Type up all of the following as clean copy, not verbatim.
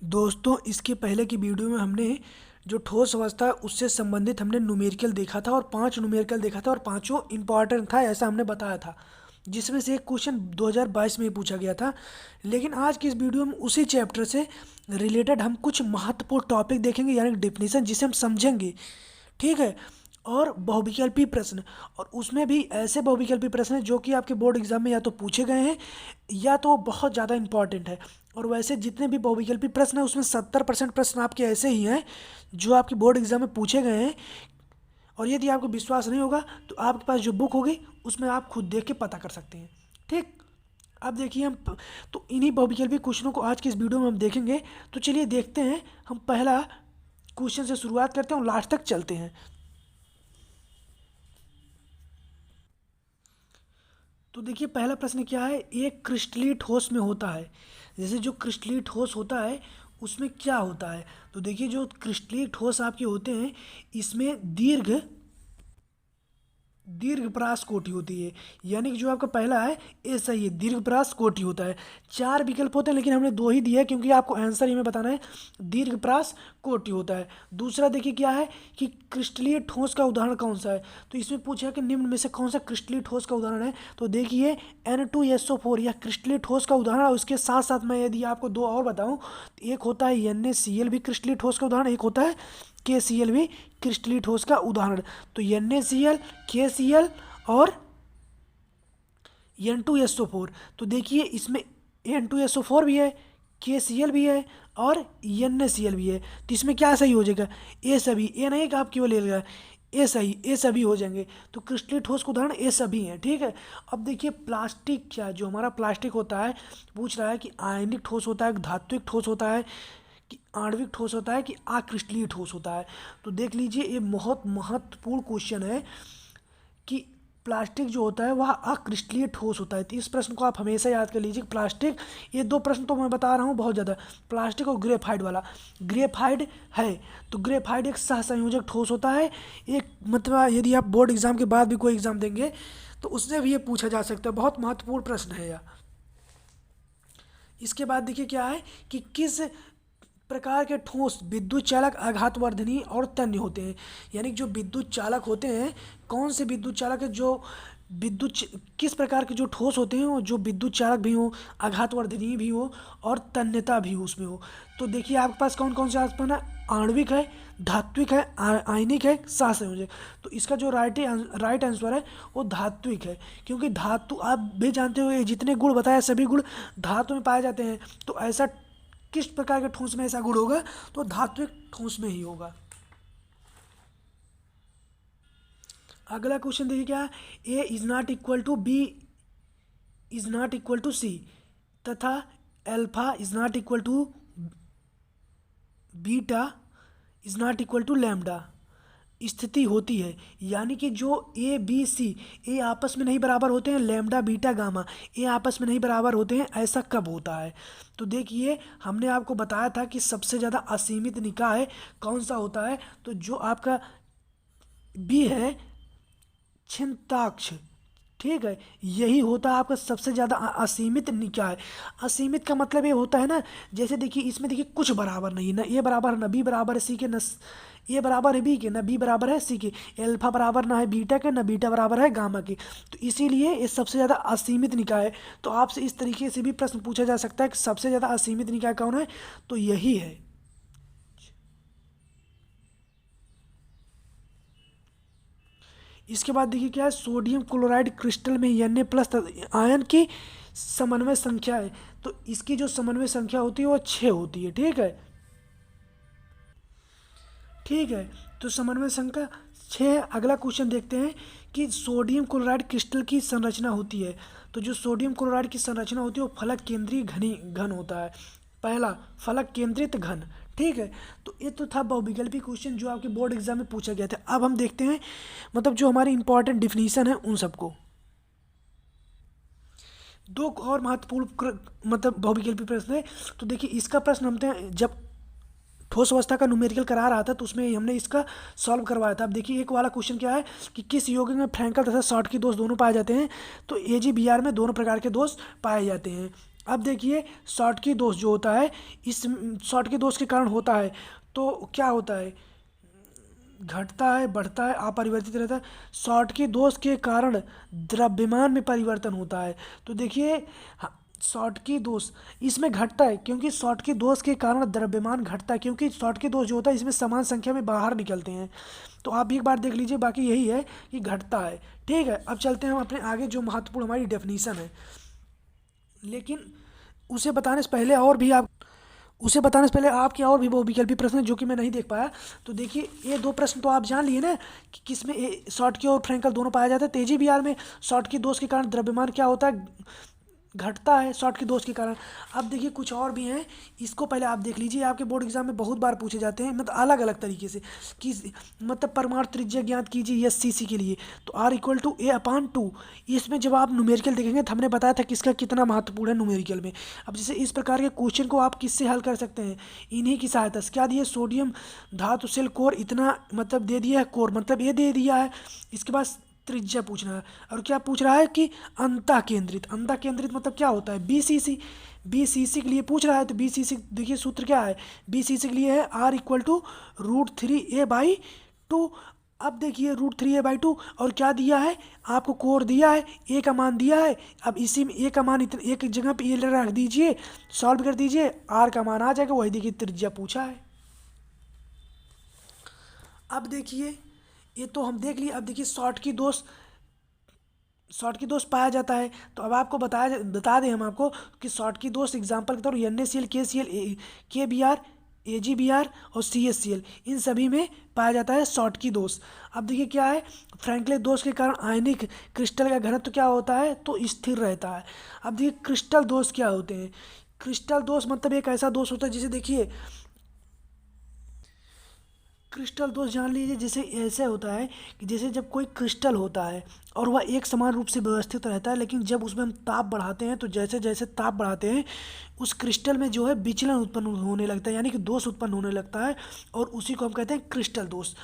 दोस्तों, इसके पहले की वीडियो में हमने जो ठोस अवस्था है उससे संबंधित हमने न्यूमेरिकल देखा था और 5 न्यूमेरिकल देखा था और पांचों इंपॉर्टेंट था ऐसा हमने बताया था, जिसमें से एक क्वेश्चन 2022 में ही पूछा गया था। लेकिन आज की इस वीडियो में उसी चैप्टर से रिलेटेड हम कुछ महत्वपूर्ण टॉपिक देखेंगे, यानी डेफिनेशन जिसे हम समझेंगे। ठीक है। और बहुविकल्पी प्रश्न, और उसमें भी ऐसे बहुविकल्पी प्रश्न हैं जो कि आपके बोर्ड एग्जाम में या तो पूछे गए हैं या तो बहुत ज़्यादा इंपॉर्टेंट है। और वैसे जितने भी बहुविकल्पी प्रश्न हैं उसमें 70% प्रश्न आपके ऐसे ही हैं जो आपके बोर्ड एग्जाम में पूछे गए हैं। और यदि आपको विश्वास नहीं होगा तो आपके पास जो बुक होगी उसमें आप खुद देख के पता कर सकते हैं। ठीक। अब देखिए तो इन्हीं बहुविकल्पी क्वेश्चनों को आज की इस वीडियो में हम देखेंगे। तो चलिए देखते हैं, हम पहला क्वेश्चन से शुरुआत करते हैं और लास्ट तक चलते हैं। तो देखिए पहला प्रश्न क्या है, एक क्रिस्टलीय ठोस में होता है। जैसे जो क्रिस्टलीय ठोस होता है उसमें क्या होता है। तो देखिए जो क्रिस्टलीय ठोस आपके होते हैं इसमें दीर्घ परास कोटि होती है। यानी कि जो आपका पहला है ये सही है, दीर्घ परास कोटि होता है। चार विकल्प होते हैं लेकिन हमने दो ही दिया है क्योंकि आपको आंसर ही में बताना है। दीर्घ परास कोटि होता है। दूसरा देखिए क्या है कि क्रिस्टलीय ठोस का उदाहरण कौन सा है। तो इसमें पूछा है कि निम्न में से कौन सा क्रिस्टलीय ठोस का उदाहरण है। तो देखिए N2SO4 यह क्रिस्टलीय ठोस का उदाहरण है। उसके साथ साथ मैं यदि आपको दो और बताऊं तो एक होता है NaCl भी क्रिस्टलीय ठोस का उदाहरण, एक होता है KCl भी क्रिस्टलीय ठोस का उदाहरण। तो NaCl, KCl और N2SO4। तो देखिए इसमें N2SO4 भी है, KCl भी है और NaCl भी है। तो इसमें क्या सही हो जाएगा, ए सभी। ए नहीं कि आप केवल ले लेगा, ए सही, ए सभी हो जाएंगे। तो क्रिस्टलीय ठोस के उदाहरण ए सभी हैं। ठीक है। अब देखिए प्लास्टिक, क्या जो हमारा प्लास्टिक होता है, पूछ रहा है कि आयनिक ठोस होता है, धात्विक ठोस होता है, कि आणविक ठोस होता है, कि अक्रिस्टलीय ठोस होता है। तो देख लीजिए ये बहुत महत्वपूर्ण क्वेश्चन है कि प्लास्टिक जो होता है वह अक्रिस्टलीय ठोस होता है। तो इस प्रश्न को आप हमेशा याद कर लीजिए। प्लास्टिक, ये दो प्रश्न तो मैं बता रहा हूँ बहुत ज़्यादा, प्लास्टिक और ग्रेफाइट वाला। ग्रेफाइट है तो ग्रेफाइट एक सहसंयोजक ठोस होता है। एक मतलब यदि आप बोर्ड एग्जाम के बाद भी कोई एग्जाम देंगे तो उससे भी ये पूछा जा सकता है, बहुत महत्वपूर्ण प्रश्न है यह। इसके बाद देखिए क्या है कि किस प्रकार के ठोस विद्युत चालक आघातवर्धनी और तन्य होते हैं। यानी कि जो विद्युत चालक होते हैं, कौन से विद्युत चालक है जो किस प्रकार के जो ठोस होते हैं वो जो विद्युत चालक भी हो, आघातवर्धनी भी हो और तन्यता भी उसमें हो। तो देखिए आपके पास कौन कौन से आसपास है, आणविक है, धात्विक है, आयनिक है, सहसंयोजक। तो इसका जो राइट आंसर है वो धात्विक है। क्योंकि धातु आप भी जानते हो ये जितने गुण बताए सभी गुण धातु में पाए जाते हैं। तो ऐसा किस प्रकार के ठोस में ऐसा गुण होगा, तो धात्विक ठोस में ही होगा। अगला क्वेश्चन देखिए क्या है, A is not equal to B is not equal to C तथा alpha is not equal to beta is not equal to lambda स्थिति होती है। यानी कि जो A B C ए आपस में नहीं बराबर होते हैं, लैम्डा बीटा गामा ए आपस में नहीं बराबर होते हैं, ऐसा कब होता है। तो देखिए हमने आपको बताया था कि सबसे ज़्यादा असीमित निकाय कौन सा होता है। तो जो आपका बी है, छिन्ताक्ष। ठीक है, यही होता है आपका सबसे ज़्यादा असीमित निकाय। असीमित का मतलब ये होता है ना, जैसे देखिए इसमें देखिए कुछ बराबर नहीं है, ना ए बराबर है, ना बी बराबर है सी के, न ए बराबर है बी के, ना बी बराबर है सी के, एल्फा बराबर ना है बीटा के, ना बीटा बराबर है गामा के। तो इसीलिए ये सबसे ज़्यादा असीमित निकाय है। तो आपसे इस तरीके से भी प्रश्न पूछा जा सकता है कि सबसे ज़्यादा असीमित निकाय कौन है, तो यही है। इसके बाद देखिए क्या है, सोडियम क्लोराइड क्रिस्टल में Na+ आयन की समन्वय संख्या है। तो इसकी जो समन्वय संख्या होती है वो 6 होती है। ठीक है। ठीक है, तो समन्वय संख्या 6। अगला क्वेश्चन देखते हैं कि सोडियम क्लोराइड क्रिस्टल की संरचना होती है। तो जो सोडियम क्लोराइड की संरचना होती है वो फलक केंद्रीय घनी घन होता है। पहला, फलक केंद्रित घन। ठीक है। तो ये तो था बहुविकल्पी क्वेश्चन जो आपके बोर्ड एग्जाम में पूछा गया था। अब हम देखते हैं मतलब जो हमारी इंपॉर्टेंट डिफिनीशन है उन सबको। दो और महत्वपूर्ण मतलब बहुविकल्पी प्रश्न है। तो देखिए इसका प्रश्न हमने जब ठोस अवस्था का न्यूमेरिकल करा रहा था तो उसमें हमने इसका सॉल्व करवाया था। अब देखिए एक वाला क्वेश्चन क्या है कि किस यौगिक में फ्रैंकल तथा शॉर्टकी दोष दोनों पाए जाते हैं। तो AgBr में दोनों प्रकार के दोष पाए जाते हैं। अब देखिए शॉटकी दोष जो होता है, इस शॉटकी दोष के कारण होता है तो क्या होता है, घटता है, बढ़ता है, अपरिवर्तित रहता है। शॉटकी दोष के कारण द्रव्यमान में परिवर्तन होता है। तो देखिए शॉटकी दोष इसमें घटता है क्योंकि शॉटकी दोष के कारण द्रव्यमान घटता है, क्योंकि शॉटकी दोष जो होता है इसमें समान संख्या में बाहर निकलते हैं। तो आप भी एक बार देख लीजिए, बाकी यही है कि घटता है। ठीक है, अब चलते हैं हम अपने आगे जो महत्वपूर्ण हमारी डेफिनीशन है। लेकिन उसे बताने से पहले और भी आप उसे बताने से पहले आपके और भी वो विकल्पी प्रश्न हैं जो कि मैं नहीं देख पाया। तो देखिए ये दो प्रश्न तो आप जान लिए ना कि किसमें शॉटकी और फ्रैंकल दोनों पाया जाता है। तेजी बिहार में शॉटकी दोष के कारण द्रव्यमान क्या होता है, घटता है शॉटकी दोष के कारण। अब देखिए कुछ और भी हैं, इसको पहले आप देख लीजिए, आपके बोर्ड एग्जाम में बहुत बार पूछे जाते हैं, मतलब अलग अलग तरीके से कि मतलब परमाणु त्रिज्या ज्ञात कीजिए एस सी सी के लिए। तो R=A/2। इसमें जब आप न्यूमेरिकल देखेंगे तो हमने बताया था किसका कितना महत्वपूर्ण है न्यूमेरिकल में। अब जैसे इस प्रकार के क्वेश्चन को आप किससे हल कर सकते हैं, इन्हीं की सहायता से। क्या दिए, सोडियम धातु सेल कोर इतना मतलब दे दिया है, कोर मतलब ये दे दिया है। इसके बाद त्रिज्या पूछना है, और क्या पूछ रहा है कि अंतः केंद्रित। अंतः केंद्रित मतलब क्या होता है, BCC। BCC के लिए पूछ रहा है तो BCC देखिए सूत्र क्या है, BCC के लिए है R=√3a/2। अब देखिए √3a/2 और क्या दिया है आपको, कोर दिया है, ए का मान दिया है। अब इसी में ए का मान इतने एक जगह पे ये रख दीजिए, सॉल्व कर दीजिए, आर का मान आ जाएगा, वही देखिए त्रिज्या पूछा है। अब देखिए ये तो हम देख लिए। अब देखिए शॉर्टकी दोष पाया जाता है। तो अब आपको बता दें हम आपको कि शॉर्टकी दोष एग्जांपल के तौर पर NaCl, KCl, KBr, AgBr और CaCl इन सभी में पाया जाता है शॉर्टकी दोष। अब देखिए क्या है, फ्रैंकलिन दोष के कारण आयनिक क्रिस्टल का घनत्व क्या होता है, तो स्थिर रहता है। अब देखिए क्रिस्टल दोष क्या होते हैं, क्रिस्टल दोष मतलब एक ऐसा दोष होता है जिसे देखिए क्रिस्टल दोष जान लीजिए, जैसे ऐसे होता है कि जैसे जब कोई क्रिस्टल होता है और वह एक समान रूप से व्यवस्थित रहता है, लेकिन जब उसमें हम ताप बढ़ाते हैं तो जैसे जैसे ताप बढ़ाते हैं उस क्रिस्टल में जो है विचलन उत्पन्न होने लगता है, यानी कि दोष उत्पन्न होने लगता है, और उसी को हम कहते हैं क्रिस्टल दोष।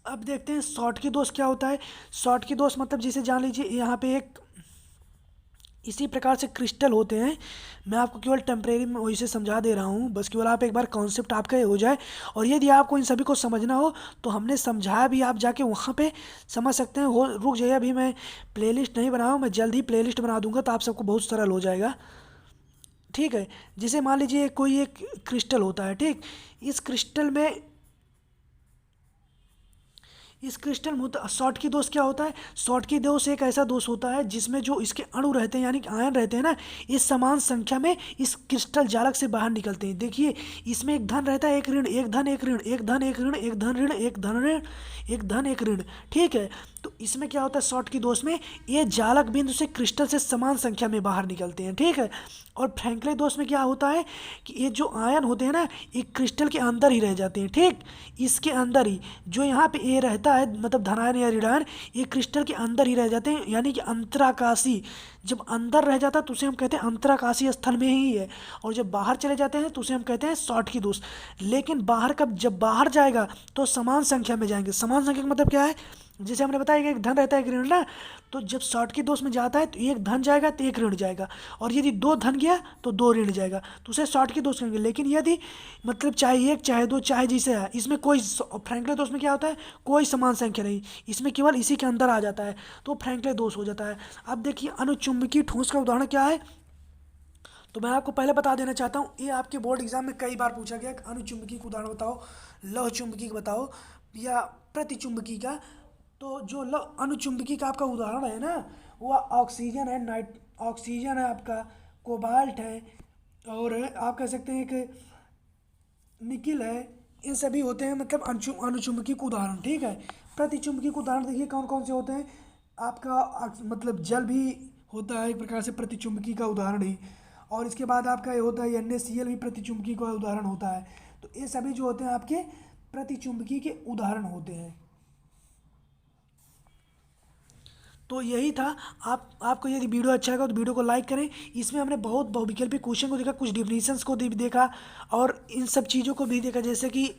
अब देखते हैं शॉर्टकी दोष क्या होता है। शॉर्टकी दोष मतलब जिसे जान लीजिए यहाँ पे एक इसी प्रकार से क्रिस्टल होते हैं। मैं आपको केवल टेम्परेरी में वही से समझा दे रहा हूँ, बस केवल आप एक बार कॉन्सेप्ट आपका ये हो जाए। और यदि आपको इन सभी को समझना हो तो हमने समझाया भी, आप जाके वहाँ पे समझ सकते हैं। हो रुक जाइए, अभी मैं प्लेलिस्ट नहीं बनाया हूँ, मैं जल्द ही प्लेलिस्ट बना दूंगा तो आप सबको बहुत सरल हो जाएगा। ठीक है, जैसे मान लीजिए कोई एक क्रिस्टल होता है, ठीक, इस क्रिस्टल में शॉर्टकी दोष क्या होता है, शॉर्टकी दोष एक ऐसा दोष होता है जिसमें जो इसके अणु रहते हैं यानी कि आयन रहते हैं ना, इस समान संख्या में इस क्रिस्टल जालक से बाहर निकलते हैं। देखिए इसमें एक धन रहता है, एक ऋण, एक धन, एक ऋण, एक धन, एक ऋण, एक धन ऋण, एक धन ऋण, एक धन, एक ऋण। ठीक है, तो इसमें क्या होता है शॉर्टकी दोष में, ये जालक बिंदु से क्रिस्टल से समान संख्या में बाहर निकलते हैं। ठीक है, और फ्रैंकलिन दोष में क्या होता है कि ये जो आयन होते हैं ना, ये क्रिस्टल के अंदर ही रह जाते हैं। ठीक, इसके अंदर ही जो यहाँ पे ए रहता है मतलब धनायन या ऋणायन, ये क्रिस्टल के अंदर ही रह जाते हैं, यानी कि अंतराकाशी। जब अंदर रह जाता है तो उसे हम कहते हैं अंतराकाशीय स्थल में ही है, और जब बाहर चले जाते हैं तो उसे हम कहते हैं शॉर्टकी दोष। लेकिन बाहर जब बाहर जाएगा तो समान संख्या में जाएंगे। समान संख्या का मतलब क्या है, जैसे हमने बताया कि एक धन रहता है एक ऋण ना, तो जब शॉर्टकी दोष में जाता है तो एक धन जाएगा तो एक ऋण जाएगा, और यदि दो धन गया तो दो ऋण जाएगा, तो उसे शॉर्टकी दोष कहेंगे। लेकिन यदि मतलब चाहे एक चाहे दो चाहे जैसे है, इसमें कोई फ्रैंकलिन दोष में क्या होता है, कोई समान संख्या नहीं, इसमें केवल इसी के अंदर आ जाता है, तो फ्रैंकलिन दोष हो जाता है। अब देखिए अनुचुंबकीय ठोस का उदाहरण क्या है, तो मैं आपको पहले बता देना चाहता हूँ, ये आपके बोर्ड एग्जाम में कई बार पूछा गया कि अनुचुंबकीय का उदाहरण बताओ, लौह चुंबकीय का बताओ या प्रतिचुंबकीय का। तो जो अनुचुंबकीय का आपका उदाहरण है ना, वह ऑक्सीजन है, ऑक्सीजन है आपका, कोबाल्ट है, और आप कह सकते हैं कि निकिल है, इन सभी होते हैं मतलब अनुचुंबकीय के उदाहरण। ठीक है, प्रतिचुंबकीय के उदाहरण देखिए कौन कौन से होते हैं, आपका मतलब जल भी होता है एक प्रकार से प्रतिचुंबकीय का उदाहरण ही, और इसके बाद आपका ये होता है NaCl भी प्रतिचुंबकीय का उदाहरण होता है। तो ये सभी जो होते हैं आपके प्रतिचुंबकीय के उदाहरण होते हैं। तो यही था। आपको यदि वीडियो अच्छा लगा तो वीडियो को लाइक करें। इसमें हमने बहुत बहुविकल्पी क्वेश्चन को देखा, कुछ डिफिनीशंस को भी देखा, और इन सब चीज़ों को भी देखा, जैसे कि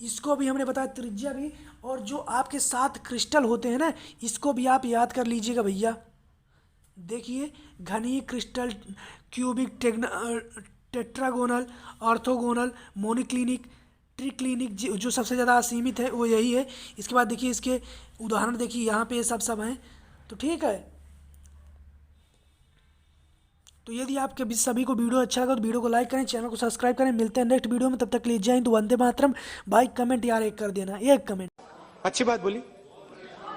इसको भी हमने बताया, त्रिज्या भी, और जो आपके साथ क्रिस्टल होते हैं ना, इसको भी आप याद कर लीजिएगा भैया। देखिए, घनीय crystal, cubic, tetragonal, orthogonal, monoclinic, triclinic, जो सबसे ज़्यादा असीमित है वो यही है। इसके बाद देखिए इसके उदाहरण देखिए, यहाँ पे ये सब हैं। तो ठीक है, तो यदि आपके भी सभी को वीडियो अच्छा लगा तो वीडियो को लाइक करें, चैनल को सब्सक्राइब करें। मिलते हैं नेक्स्ट वीडियो में, तब तक के लिए जय हिंद, वंदे मातरम। भाई कमेंट यार एक कर देना, एक कमेंट। अच्छी बात बोली,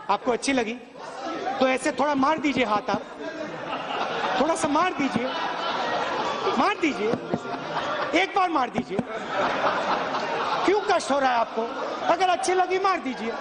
आपको अच्छी लगी तो ऐसे थोड़ा मार दीजिए हाथ, आप थोड़ा सा मार दीजिए, मार दीजिए, एक बार मार दीजिए। क्यों कष्ट हो रहा है आपको? अगर अच्छी लगी मार दीजिए।